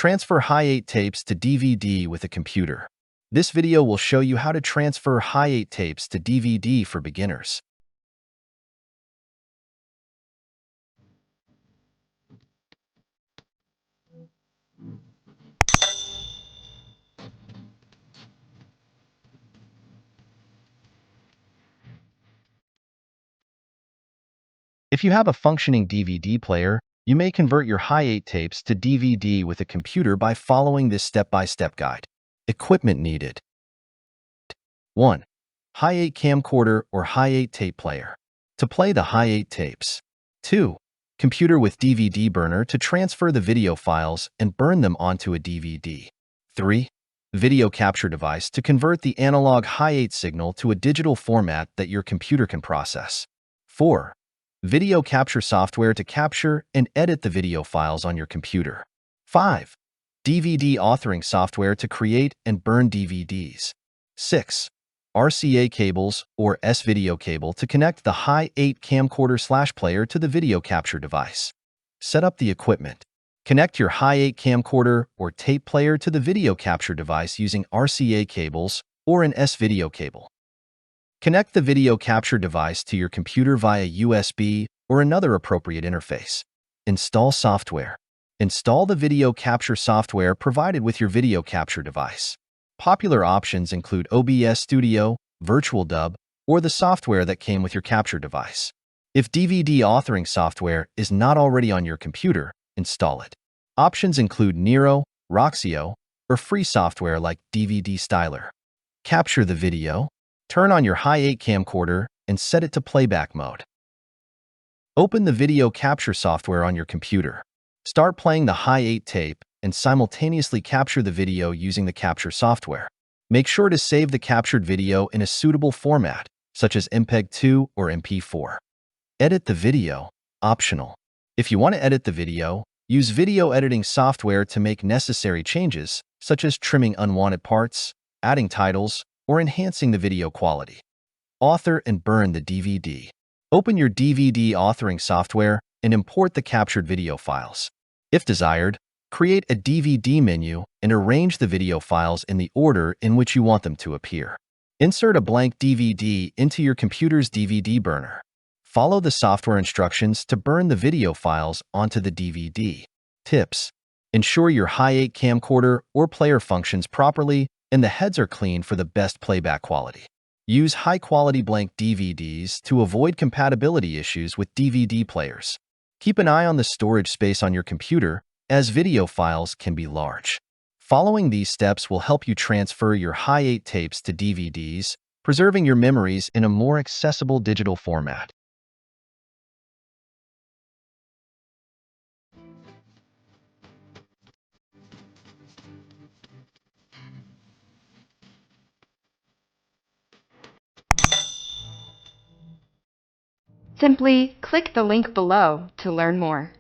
Transfer Hi8 tapes to DVD with a computer. This video will show you how to transfer Hi8 tapes to DVD for beginners. If you have a functioning DVD player, you may convert your Hi8 tapes to DVD with a computer by following this step-by-step guide. Equipment needed. 1. Hi8 camcorder or Hi8 tape player. To play the Hi8 tapes. 2. Computer with DVD burner to transfer the video files and burn them onto a DVD. 3. Video capture device to convert the analog Hi8 signal to a digital format that your computer can process. 4. Video capture software to capture and edit the video files on your computer. 5. DVD authoring software to create and burn DVDs. 6. RCA cables or S-video cable to connect the Hi8 camcorder/player to the video capture device. Set up the equipment. Connect your Hi8 camcorder or tape player to the video capture device using RCA cables or an S-video cable. Connect the video capture device to your computer via USB or another appropriate interface. Install software. Install the video capture software provided with your video capture device. Popular options include OBS Studio, Virtual Dub, or the software that came with your capture device. If DVD authoring software is not already on your computer, install it. Options include Nero, Roxio, or free software like DVD Styler. Capture the video. Turn on your Hi8 camcorder and set it to playback mode. Open the video capture software on your computer. Start playing the Hi8 tape and simultaneously capture the video using the capture software. Make sure to save the captured video in a suitable format, such as MPEG-2 or MP4. Edit the video. Optional. If you want to edit the video, use video editing software to make necessary changes, such as trimming unwanted parts, adding titles, or enhancing the video quality. Author and burn the DVD. Open your DVD authoring software and import the captured video files. If desired, create a DVD menu and arrange the video files in the order in which you want them to appear. Insert a blank DVD into your computer's DVD burner. Follow the software instructions to burn the video files onto the DVD. Tips: ensure your Hi8 camcorder or player functions properly and the heads are clean for the best playback quality. Use high-quality blank DVDs to avoid compatibility issues with DVD players. Keep an eye on the storage space on your computer, as video files can be large. Following these steps will help you transfer your Hi8 tapes to DVDs, preserving your memories in a more accessible digital format. Simply click the link below to learn more.